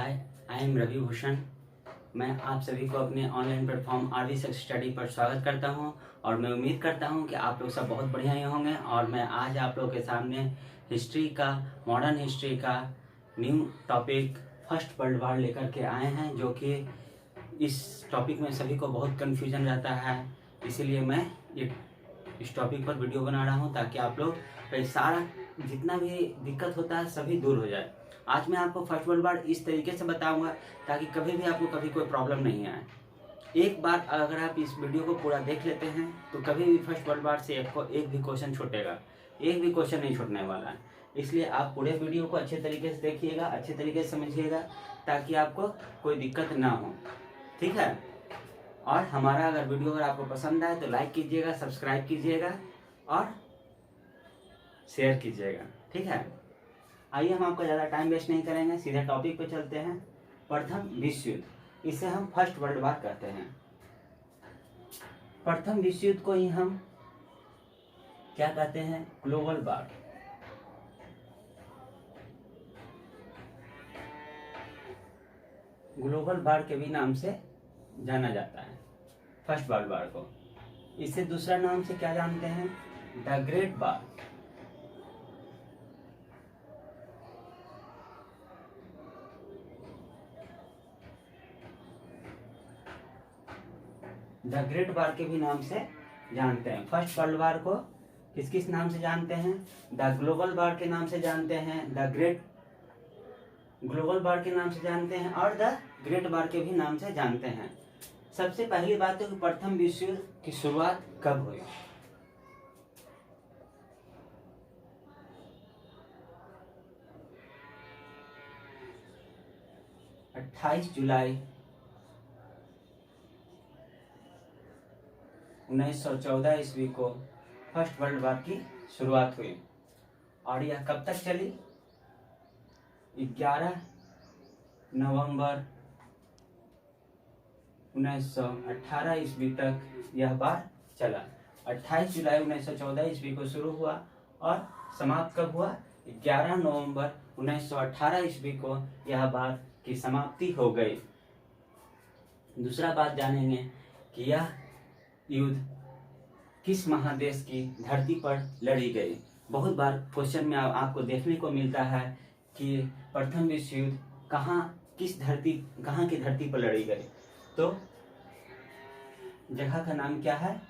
Hi, I am Ravi Bhushan. मैं आप सभी को अपने online platform RV success study पर स्वागत करता हूं और मैं उम्मीद करता हूं कि आप लोग सब बहुत बढ़िया ही होंगे। और मैं आज आप लोगों के सामने हिस्ट्री का, मॉडर्न हिस्ट्री का new topic first world war लेकर के आए हैं, जो कि इस टॉपिक में सभी को बहुत कन्फ्यूजन रहता है। इसीलिए मैं इस टॉपिक पर वीडियो बना रहा हूँ ताकि आप लोग का सारा जितना भी दिक्कत होता है सभी दूर हो जाए। आज मैं आपको फर्स्ट वर्ल्ड वार इस तरीके से बताऊंगा ताकि कभी भी आपको कभी कोई प्रॉब्लम नहीं आए। एक बार अगर आप इस वीडियो को पूरा देख लेते हैं तो कभी भी फर्स्ट वर्ल्ड वार से आपको एक भी क्वेश्चन छूटेगा, एक भी क्वेश्चन नहीं छूटने वाला है। इसलिए आप पूरे वीडियो को अच्छे तरीके से देखिएगा, अच्छे तरीके से समझिएगा ताकि आपको कोई दिक्कत ना हो, ठीक है। और हमारा अगर वीडियो अगर आपको पसंद आए तो लाइक कीजिएगा, सब्सक्राइब कीजिएगा और शेयर कीजिएगा, ठीक है। आइए हम आपका ज़्यादा टाइम वेस्ट नहीं करेंगे, सीधे टॉपिक पे चलते हैं। प्रथम विश्व युद्ध, इसे हम फर्स्ट वर्ल्ड वार कहते हैं। प्रथम विश्व युद्ध को ही हम क्या कहते हैं? ग्लोबल वार। ग्लोबल वार के भी नाम से जाना जाता है फर्स्ट वर्ल्ड वार को। इसे दूसरा नाम से क्या जानते हैं? The great war. The great war के भी नाम से जानते हैं। फर्स्ट वर्ल्ड वार को किस किस नाम से जानते हैं? द ग्लोबल वार के नाम से जानते हैं, द ग्रेट ग्लोबल वार के नाम से जानते हैं और द ग्रेट वार के भी नाम से जानते हैं। सबसे पहली बात है कि प्रथम विश्व युद्ध की शुरुआत कब हुई? जुलाई 1914 ईस्वी को फर्स्ट वर्ल्ड वार की शुरुआत हुई और यह कब तक चली? 11 नवंबर 1918 ईस्वी तक यह वार चला। 28 जुलाई 1914 ईस्वी को शुरू हुआ और समाप्त कब हुआ? 11 नवंबर 1918 ईस्वी को यह वार की समाप्ति हो गई। दूसरा बात जानेंगे कि यह युद्ध किस महादेश की धरती पर लड़ी गई। बहुत बार क्वेश्चन में आपको देखने को मिलता है कि प्रथम विश्व युद्ध कहाँ की धरती पर लड़ी गई। तो जगह का नाम क्या है?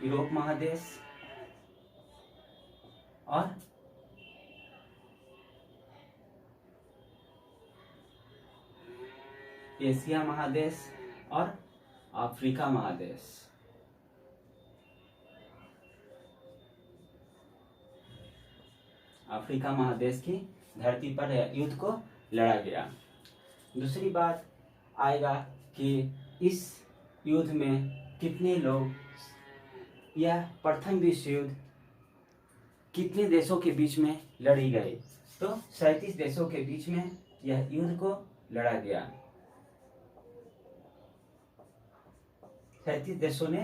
यूरोप महादेश और एशिया महादेश और अफ्रीका महादेश। अफ्रीका महादेश की धरती पर युद्ध को लड़ा गया। दूसरी बात आएगा कि इस युद्ध में कितने लोग, यह प्रथम विश्व युद्ध कितने देशों के बीच में लड़ी गई? तो 37 देशों के बीच में यह युद्ध को लड़ा गया। 37 देशों ने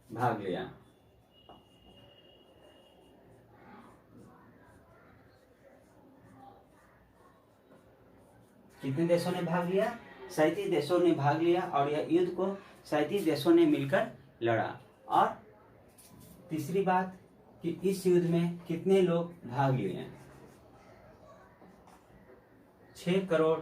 भाग लिया। कितने देशों ने भाग लिया? 37 देशों ने भाग लिया और यह युद्ध को 37 देशों ने मिलकर लड़ा। और तीसरी बात कि इस युद्ध में कितने लोग भाग लिए? 6 करोड़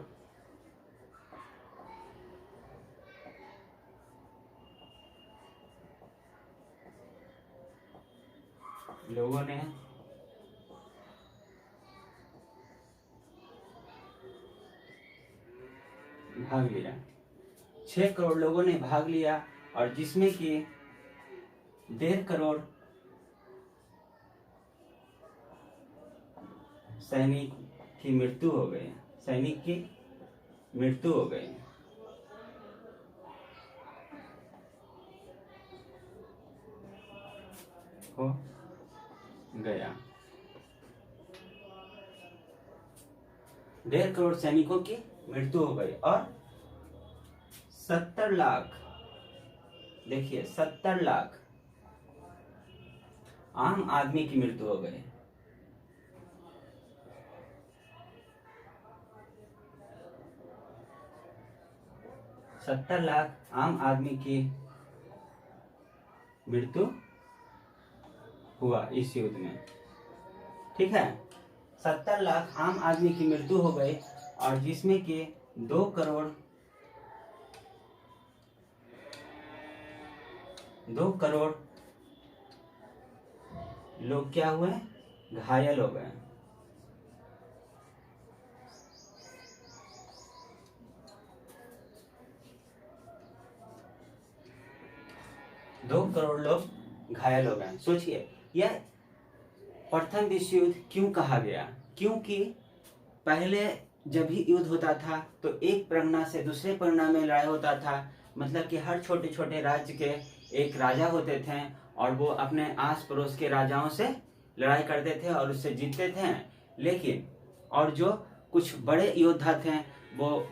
लोगों ने भाग लिया। 6 करोड़ लोगों ने भाग लिया और जिसमें कि 1.5 करोड़ सैनिक की मृत्यु हो गई। सैनिक की मृत्यु हो गई। हो गया। 1.5 करोड़ सैनिकों की मृत्यु हो गई और 70 लाख, देखिए 70 लाख आम आदमी की मृत्यु हो गई। 70 लाख आम आदमी की मृत्यु हुआ इस युद्ध में। ठीक है, 70 लाख आम आदमी की मृत्यु हो गई और जिसमें कि 2 करोड़ लोग क्या हुए, घायल हो गए। दो करोड़ लोग घायल हो गए। सोचिए, यह प्रथम विश्व युद्ध क्यों कहा गया? क्योंकि पहले जब भी युद्ध होता था तो एक परगना से दूसरे परगना में लड़ाई होता था। मतलब कि हर छोटे छोटे राज्य के एक राजा होते थे और वो अपने आस पड़ोस के राजाओं से लड़ाई करते थे और उससे जीतते थे। लेकिन और जो कुछ बड़े योद्धा थे वो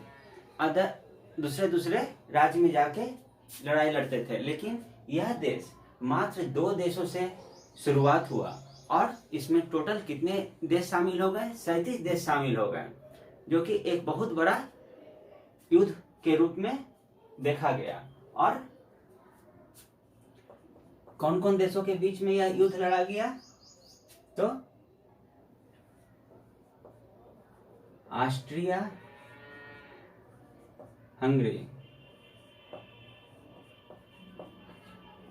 दूसरे राज्य में जाके लड़ाई लड़ते थे। लेकिन यह देश मात्र 2 देशों से शुरुआत हुआ और इसमें टोटल कितने देश शामिल हो गए? 37 देश शामिल हो गए, जो कि एक बहुत बड़ा युद्ध के रूप में देखा गया। और कौन कौन देशों के बीच में यह युद्ध लड़ा गया? तो ऑस्ट्रिया हंगरी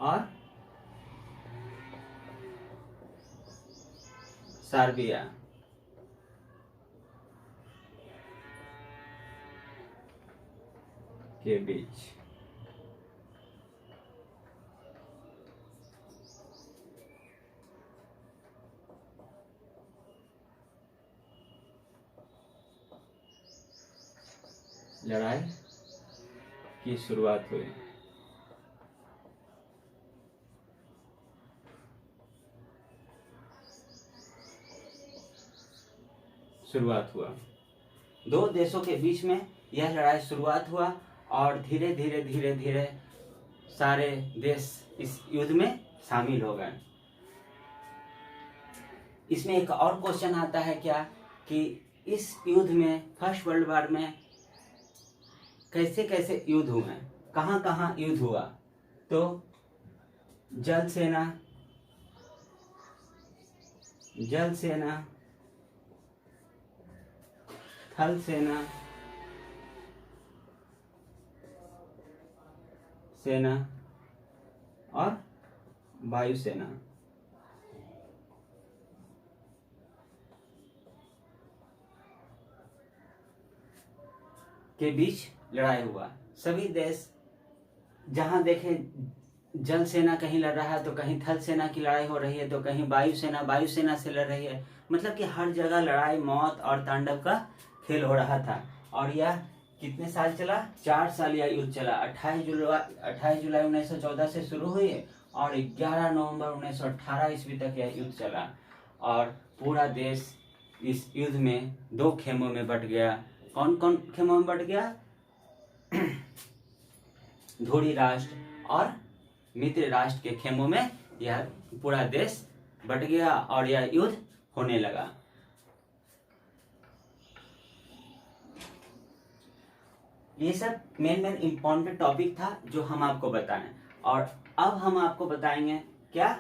और सर्बिया के बीच। लड़ाई की शुरुआत हुई। शुरुआत हुआ 2 देशों के बीच में यह लड़ाई शुरुआत हुआ और धीरे धीरे सारे देश इस युद्ध में शामिल हो गए। इसमें एक और क्वेश्चन आता है क्या कि इस युद्ध में फर्स्ट वर्ल्ड वॉर में कैसे कैसे युद्ध हुए, कहाँ कहाँ युद्ध हुआ? तो जल सेना, थल सेना और वायुसेना के बीच लड़ाई हुआ। सभी देश जहां देखें जल सेना कहीं लड़ रहा है तो कहीं थल सेना की लड़ाई हो रही है तो कहीं वायुसेना से लड़ रही है। मतलब कि हर जगह लड़ाई, मौत और तांडव का खेल हो रहा था। और यह कितने साल चला? 4 साल यह युद्ध चला। 28 जुलाई 1914 से शुरू हुई और 11 नवंबर 1918 ईस्वी तक यह युद्ध चला। और पूरा देश इस युद्ध में 2 खेमों में बट गया। कौन कौन खेमों में बट गया? धोरी राष्ट्र और मित्र राष्ट्र के खेमों में यह पूरा देश बट गया और यह युद्ध होने लगा। ये सब मेन इम्पोर्टेंट टॉपिक था जो हम आपको बताएं। और अब हम आपको बताएंगे क्या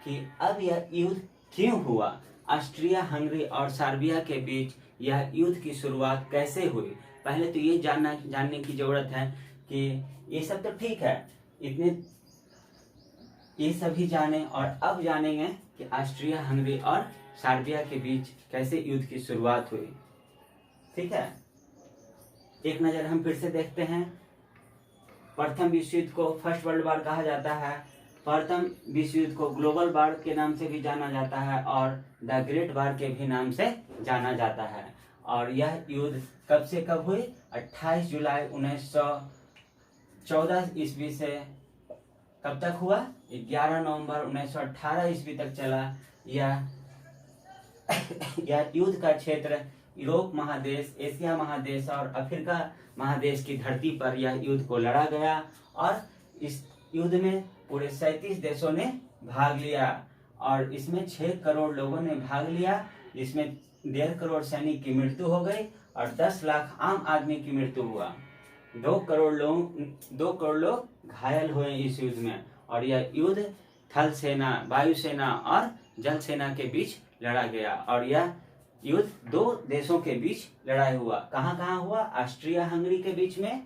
कि अब यह युद्ध क्यों हुआ, ऑस्ट्रिया हंगरी और सर्बिया के बीच यह युद्ध की शुरुआत कैसे हुई। पहले तो ये जानने की जरूरत है कि ये सब तो ठीक है, इतने ये सभी जाने। और अब जानेंगे कि ऑस्ट्रिया हंगरी और सर्बिया के बीच कैसे युद्ध की शुरुआत हुई। ठीक है, एक नजर हम फिर से देखते हैं। प्रथम विश्व युद्ध को फर्स्ट वर्ल्ड वॉर कहा जाता है। प्रथम विश्व युद्ध को ग्लोबल वॉर के नाम से भी जाना जाता है और द ग्रेट वॉर के भी नाम से जाना जाता है। और यह युद्ध कब से कब हुई? 28 जुलाई 1914 ईस्वी से कब तक हुआ? 11 नवंबर 1918 ईस्वी तक चला। यह युद्ध का क्षेत्र यूरोप महादेश, एशिया महादेश और अफ्रीका महादेश की धरती पर यह युद्ध को लड़ा गया। और इस युद्ध में पूरे 37 देशों ने भाग लिया और इसमें 6 करोड़ लोगों ने भाग लिया, जिसमें 1.5 करोड़ सैनिक की मृत्यु हो गई और 10 लाख आम आदमी की मृत्यु हुआ। 2 करोड़ लोग घायल हुए इस युद्ध में। और यह युद्ध थल सेना, वायु सेना और जल सेना के बीच लड़ा गया। और यह युद्ध 2 देशों के बीच लड़ाई हुआ। कहाँ कहाँ हुआ? ऑस्ट्रिया हंगरी के बीच में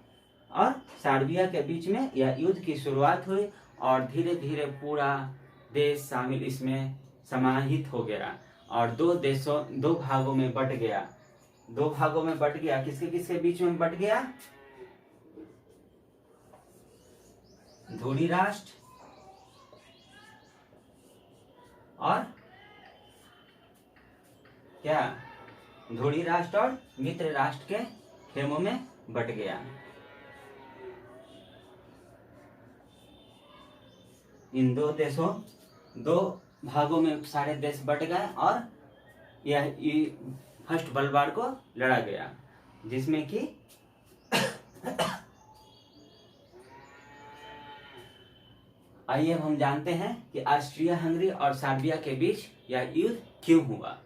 और सर्बिया के बीच में यह युद्ध की शुरुआत हुई और धीरे धीरे पूरा देश शामिल इसमें समाहित हो गया और 2 भागों में बट गया। 2 भागों में बट गया। किसके किसके बीच में बट गया? धूरी राष्ट्र और क्या? धूरी राष्ट्र और मित्र राष्ट्र के खेमों में बट गया। इन 2 भागों में सारे देश बट गए और यह फर्स्ट वर्ल्ड वॉर को लड़ा गया, जिसमें कि आइए अब हम जानते हैं कि ऑस्ट्रिया हंगरी और सर्बिया के बीच यह युद्ध क्यों हुआ।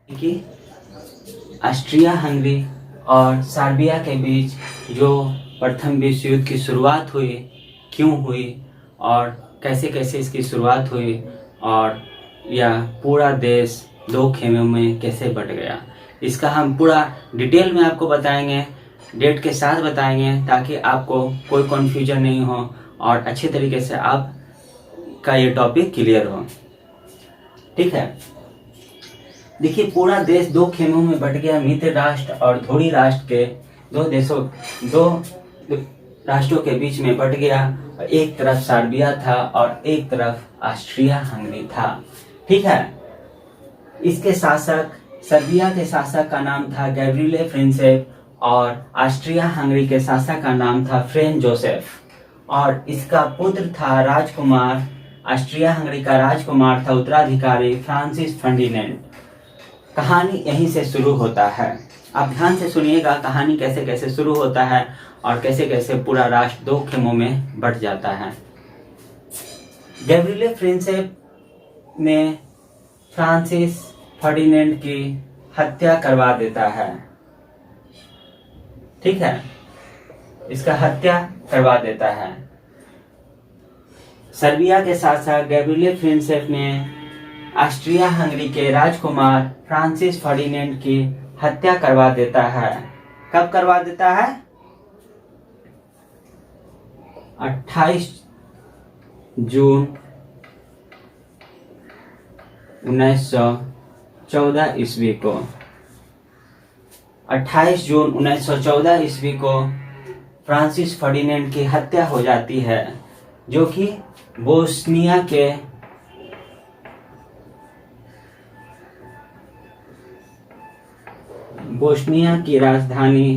कि ऑस्ट्रिया हंगरी और सर्बिया के बीच जो प्रथम विश्व युद्ध की शुरुआत हुई, क्यों हुई और कैसे कैसे इसकी शुरुआत हुई और यह पूरा देश 2 खेमों में कैसे बट गया, इसका हम पूरा डिटेल में आपको बताएंगे, डेट के साथ बताएंगे, ताकि आपको कोई कन्फ्यूजन नहीं हो और अच्छे तरीके से आप का ये टॉपिक क्लियर हो। ठीक है, देखिए पूरा देश 2 खेमों में बट गया। मित्र राष्ट्र और धूरी राष्ट्र के 2 राष्ट्रों के बीच में बट गया। एक तरफ सर्बिया था और एक तरफ ऑस्ट्रिया हंगरी था। ठीक है, इसके शासक, सर्बिया के शासक का नाम था गैब्रिएले फ्रेंसेप और ऑस्ट्रिया हंगरी के शासक का नाम था फ्रेंज जोसेफ। और इसका पुत्र था राजकुमार, ऑस्ट्रिया हंगरी का राजकुमार था उत्तराधिकारी फ्रांसिस फर्डिनेंड। कहानी यहीं से शुरू होता है। आप ध्यान से सुनिएगा कहानी कैसे कैसे शुरू होता है और कैसे कैसे पूरा राष्ट्र 2 खेमों में बट जाता है। गैब्रिएले फ्रेंसेप ने फ्रांसिस फर्डिनेंड की हत्या करवा देता है। ठीक है, इसका हत्या करवा देता है। सर्बिया के शासक गैब्रिएले फ्रेंसेप ने ऑस्ट्रिया हंगरी के राजकुमार फ्रांसिस फर्डिनेंड की हत्या करवा देता है। कब करवा देता है? 28 जून 1914 ईस्वी को। 28 जून 1914 ईस्वी को फ्रांसिस फर्डिनेंड की हत्या हो जाती है, जो कि बोस्निया की राजधानी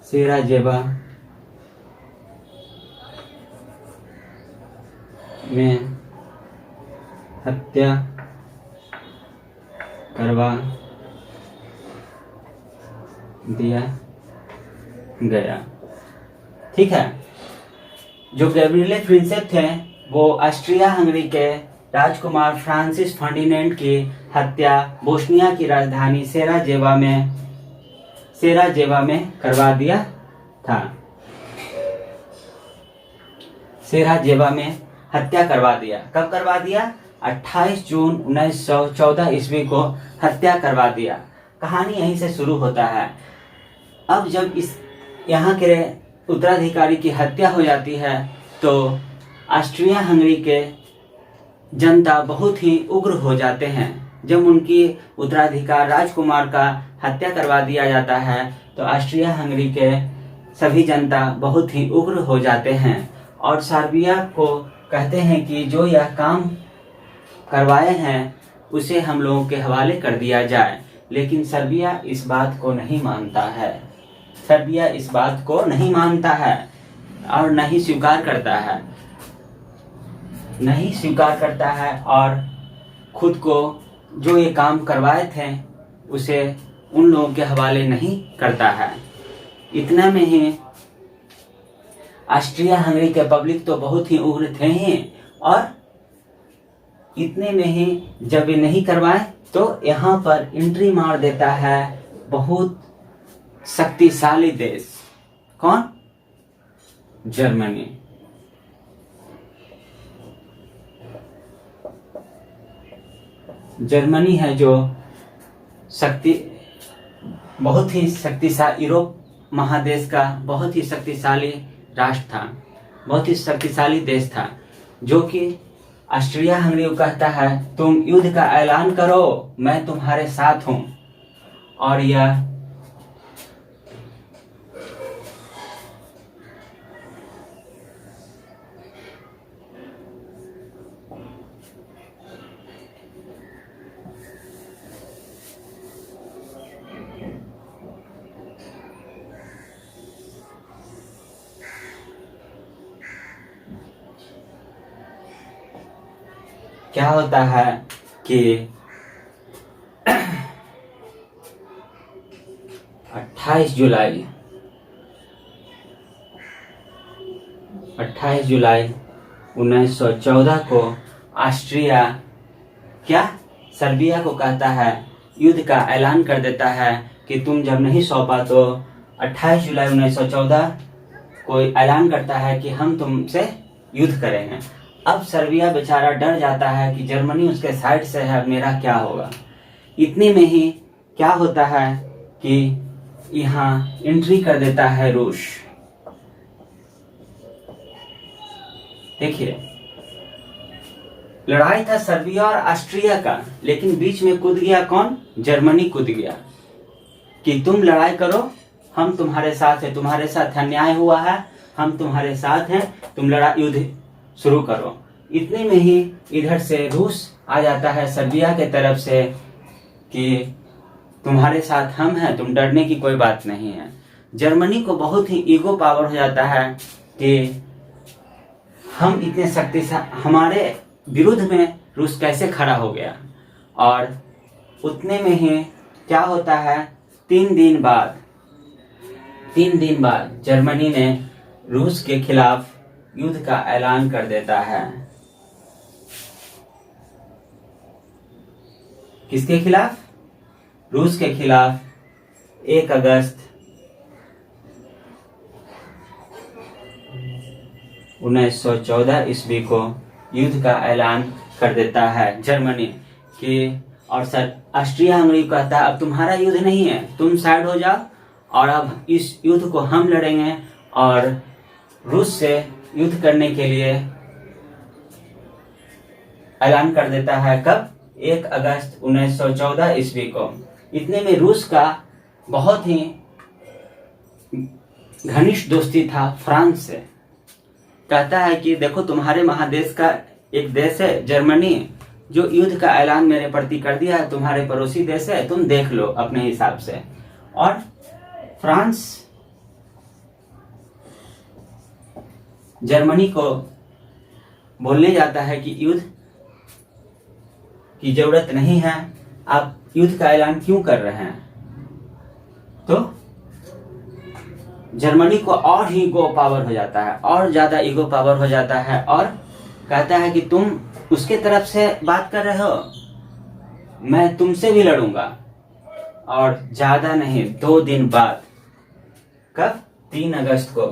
सेराजेवा में हत्या करवा दिया गया। ठीक है, जो गैब्रिएले फ्रेंसेप थे वो ऑस्ट्रिया हंगरी के राजकुमार फ्रांसिस फर्डिनेंड की हत्या बोस्निया की राजधानी सेराजेवा में करवा दिया था। सेराजेवा में हत्या करवा दिया। कब करवा दिया? 28 जून 1914 ईस्वी को हत्या करवा दिया। कहानी यहीं से शुरू होता है। अब जब इस यहाँ के उत्तराधिकारी की हत्या हो जाती है तो ऑस्ट्रिया हंगरी के जनता बहुत ही उग्र हो जाते हैं। जब उनकी उत्तराधिकार राजकुमार का हत्या करवा दिया जाता है तो ऑस्ट्रिया हंगरी के सभी जनता बहुत ही उग्र हो जाते हैं और सर्बिया को कहते हैं कि जो यह काम करवाए हैं उसे हम लोगों के हवाले कर दिया जाए, लेकिन सर्बिया इस बात को नहीं मानता है। सर्बिया इस बात को नहीं मानता है और नहीं स्वीकार करता है, नहीं स्वीकार करता है और खुद को जो ये काम करवाए थे उसे उन लोगों के हवाले नहीं करता है। इतना में ही ऑस्ट्रिया हंगरी के पब्लिक तो बहुत ही उग्र थे ही, और इतने में ही जब ये नहीं करवाए तो यहाँ पर एंट्री मार देता है बहुत शक्तिशाली देश। कौन? जर्मनी। जर्मनी है जो बहुत ही शक्तिशाली यूरोप महादेश का बहुत ही शक्तिशाली राष्ट्र था, बहुत ही शक्तिशाली देश था, जो कि ऑस्ट्रिया हंगरी को कहता है तुम युद्ध का ऐलान करो, मैं तुम्हारे साथ हूं। और यह क्या होता है कि 28 जुलाई 1914 को ऑस्ट्रिया क्या सर्बिया को कहता है, युद्ध का ऐलान कर देता है कि तुम जब नहीं सौंपा तो 28 जुलाई 1914 को ऐलान करता है कि हम तुमसे युद्ध करेंगे। अब सर्बिया बेचारा डर जाता है कि जर्मनी उसके साइड से है, मेरा क्या होगा। इतने में ही क्या होता है कि यहाँ एंट्री कर देता है रूस। देखिए, लड़ाई था सर्बिया और ऑस्ट्रिया का, लेकिन बीच में कूद गया कौन? जर्मनी कूद गया कि तुम लड़ाई करो, हम तुम्हारे साथ हैं, तुम्हारे साथ अन्याय हुआ है, हम तुम्हारे साथ हैं, तुम युद्ध शुरू करो। इतने में ही इधर से रूस आ जाता है सर्बिया के तरफ से कि तुम्हारे साथ हम हैं, तुम डरने की कोई बात नहीं है। जर्मनी को बहुत ही ईगो पावर हो जाता है कि हम इतने शक्तिशाली, हमारे विरुद्ध में रूस कैसे खड़ा हो गया। और उतने में ही क्या होता है, 3 दिन बाद जर्मनी ने रूस के खिलाफ युद्ध का ऐलान कर देता है। किसके खिलाफ? रूस के खिलाफ 1 अगस्त 1914 ईस्वी को युद्ध का ऐलान कर देता है जर्मनी कि, और ऑस्ट्रिया हंगरी कहता है अब तुम्हारा युद्ध नहीं है, तुम साइड हो जाओ और अब इस युद्ध को हम लड़ेंगे। और रूस से युद्ध करने के लिए ऐलान कर देता है। कब? 1 अगस्त 1914 ईस्वी को। इतने में रूस का बहुत ही घनिष्ठ दोस्ती था फ्रांस से। कहता है कि देखो, तुम्हारे महादेश का एक देश है जर्मनी, जो युद्ध का ऐलान मेरे प्रति कर दिया है, तुम्हारे पड़ोसी देश है, तुम देख लो अपने हिसाब से। और फ्रांस जर्मनी को बोलने जाता है कि युद्ध की जरूरत नहीं है, आप युद्ध का ऐलान क्यों कर रहे हैं। तो जर्मनी को और ही ईगो पावर हो जाता है, और ज्यादा ईगो पावर हो जाता है, और कहता है कि तुम उसके तरफ से बात कर रहे हो, मैं तुमसे भी लड़ूंगा। और ज्यादा नहीं, 2 दिन बाद, कब? 3 अगस्त को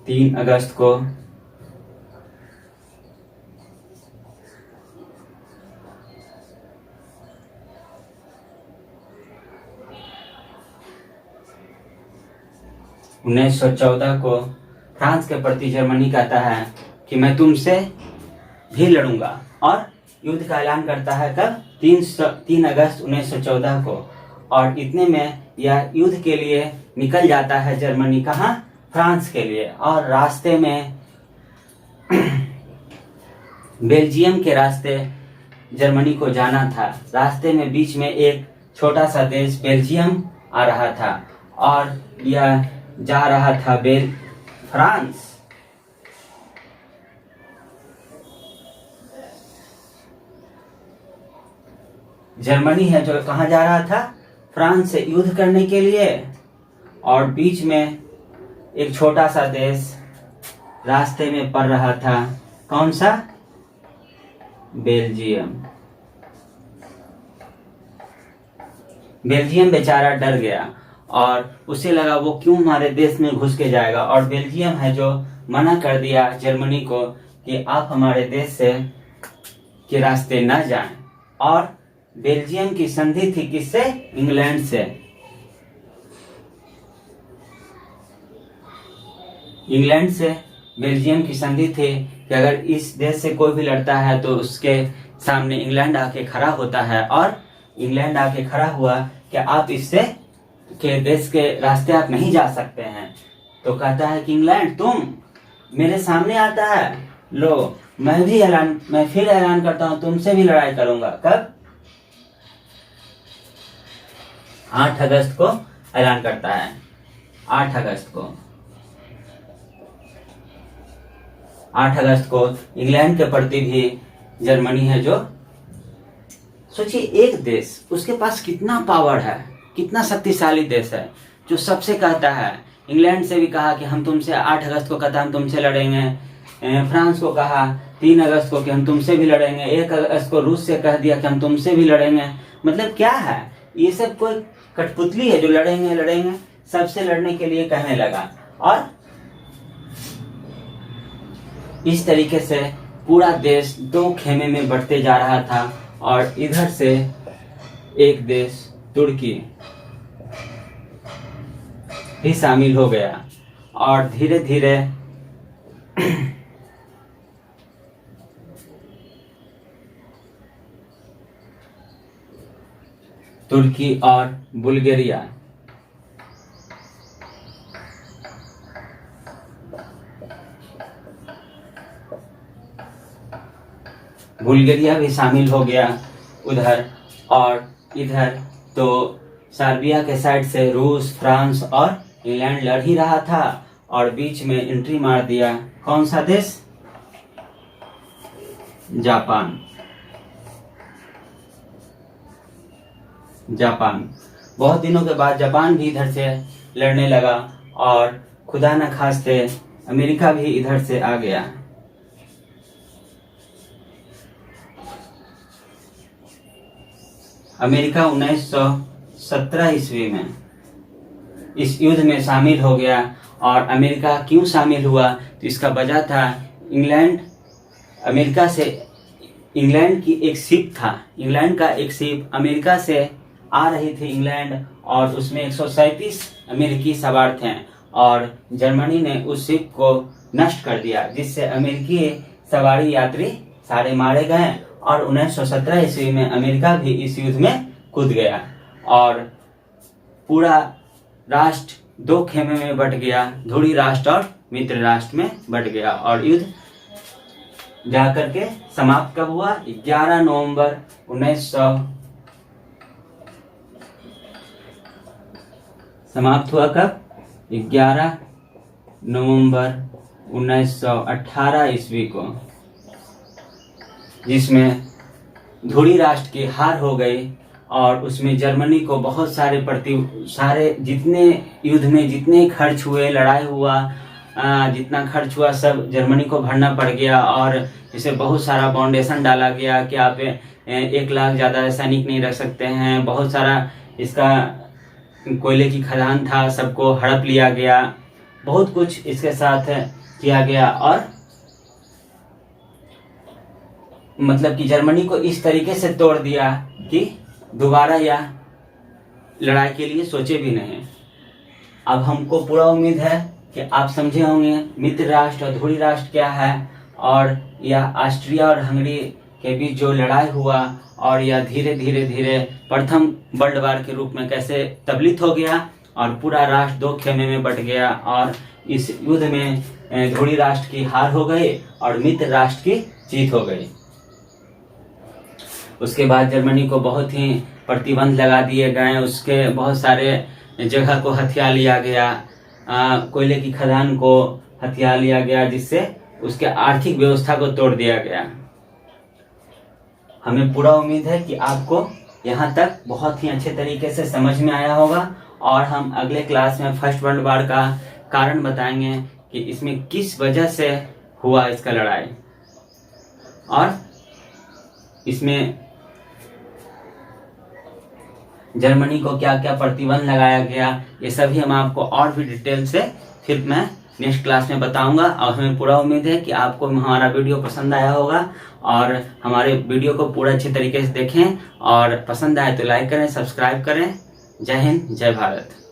3 अगस्त को उन्नीस 1914 को फ्रांस के प्रति जर्मनी कहता है कि मैं तुमसे भी लड़ूंगा और युद्ध का ऐलान करता है कब? 3 अगस्त 1914 को। और इतने में यह युद्ध के लिए निकल जाता है जर्मनी। कहाँ? फ्रांस के लिए। और रास्ते में बेल्जियम के रास्ते जर्मनी को जाना था। रास्ते में बीच में एक छोटा सा देश बेल्जियम आ रहा था और यह जा रहा था फ्रांस। जर्मनी है जो कहाँ जा रहा था? फ्रांस से युद्ध करने के लिए। और बीच में एक छोटा सा देश रास्ते में पड़ रहा था। कौन सा? बेल्जियम। बेल्जियम बेचारा डर गया और उसे लगा वो क्यों हमारे देश में घुस के जाएगा। और बेल्जियम है जो मना कर दिया जर्मनी को कि आप हमारे देश से के रास्ते न जाएं। और बेल्जियम की संधि थी किससे? इंग्लैंड से। इंग्लैंड से बेल्जियम की संधि थी कि अगर इस देश से कोई भी लड़ता है तो उसके सामने इंग्लैंड आके खड़ा होता है। और इंग्लैंड आके खड़ा हुआ कि आप इससे के देश के रास्ते आप नहीं जा सकते हैं। तो कहता है कि इंग्लैंड तुम मेरे सामने आता है, लो मैं फिर ऐलान करता हूं, तुमसे भी लड़ाई करूंगा। कब? 8 अगस्त को ऐलान करता है। 8 अगस्त को 8 अगस्त को इंग्लैंड के प्रति भी जर्मनी है जो, सोचिए एक देश, उसके पास कितना पावर है, कितना शक्तिशाली देश है, जो सबसे कहता है। इंग्लैंड से भी कहा कि हम तुमसे 8 अगस्त को कहता हम तुमसे लड़ेंगे। फ्रांस को कहा 3 अगस्त को कि हम तुमसे भी लड़ेंगे। 1 अगस्त को रूस से कह दिया कि हम तुमसे भी लड़ेंगे। मतलब क्या है? ये सब कोई कठपुतली है जो लड़ेंगे सबसे लड़ने के लिए कहने लगा। और इस तरीके से पूरा देश 2 खेमे में बढ़ते जा रहा था। और इधर से एक देश तुर्की भी शामिल हो गया। और धीरे धीरे तुर्की और बुल्गारिया भी शामिल हो गया उधर। और इधर तो सर्बिया के साइड से रूस, फ्रांस और इंग्लैंड लड़ ही रहा था। और बीच में एंट्री मार दिया कौन सा देश? जापान। बहुत दिनों के बाद जापान भी इधर से लड़ने लगा। और खुदा न खास्ते अमेरिका भी इधर से आ गया। अमेरिका 1917 ईस्वी में इस युद्ध में शामिल हो गया। और अमेरिका क्यों शामिल हुआ? तो इसका वजह था इंग्लैंड की एक शिप था। इंग्लैंड का एक शिप अमेरिका से आ रही थी इंग्लैंड। और उसमें 137 अमेरिकी सवार थे। और जर्मनी ने उस शिप को नष्ट कर दिया, जिससे अमेरिकी सवारी यात्री सारे मारे गए। और 1917 ईस्वी में अमेरिका भी इस युद्ध में कूद गया। और पूरा राष्ट्र 2 खेमे में बट गया, ध्रुवी राष्ट्र और मित्र राष्ट्र में बट गया। और युद्ध जाकर के समाप्त कब हुआ? 11 नवंबर 1900 समाप्त हुआ। कब? 11 नवंबर 1918 ईस्वी को, जिसमें ध्रुवी राष्ट्र की हार हो गई। और उसमें जर्मनी को बहुत सारे जितने युद्ध में जितने खर्च हुए, लड़ाई हुआ, जितना खर्च हुआ सब जर्मनी को भरना पड़ गया। और इसे बहुत सारा फाउंडेशन डाला गया कि आप 1 लाख ज़्यादा सैनिक नहीं रख सकते हैं। बहुत सारा इसका कोयले की खदान था, सबको हड़प लिया गया। बहुत कुछ इसके साथ किया गया। और मतलब कि जर्मनी को इस तरीके से तोड़ दिया कि दोबारा यह लड़ाई के लिए सोचे भी नहीं। अब हमको पूरा उम्मीद है कि आप समझे होंगे मित्र राष्ट्र और ध्रुवी राष्ट्र क्या है। और यह ऑस्ट्रिया और हंगरी के बीच जो लड़ाई हुआ और यह धीरे धीरे धीरे प्रथम वर्ल्ड वार के रूप में कैसे तबलीत हो गया और पूरा राष्ट्र दो खेमे में बट गया और इस युद्ध में ध्रुवी राष्ट्र की हार हो गई और मित्र राष्ट्र की जीत हो गई। उसके बाद जर्मनी को बहुत ही प्रतिबंध लगा दिए गए, उसके बहुत सारे जगह को हथिया लिया गया, कोयले की खदान को हथिया लिया गया, जिससे उसके आर्थिक व्यवस्था को तोड़ दिया गया। हमें पूरा उम्मीद है कि आपको यहाँ तक बहुत ही अच्छे तरीके से समझ में आया होगा और हम अगले क्लास में फर्स्ट वर्ल्ड वार का कारण बताएंगे कि इसमें किस वजह से हुआ इसका लड़ाई और इसमें जर्मनी को क्या क्या प्रतिबंध लगाया गया, ये सभी हम आपको और भी डिटेल से फिर मैं नेक्स्ट क्लास में बताऊंगा। और हमें पूरा उम्मीद है कि आपको हमारा वीडियो पसंद आया होगा और हमारे वीडियो को पूरा अच्छे तरीके से देखें और पसंद आए तो लाइक करें, सब्सक्राइब करें। जय हिंद, जय भारत।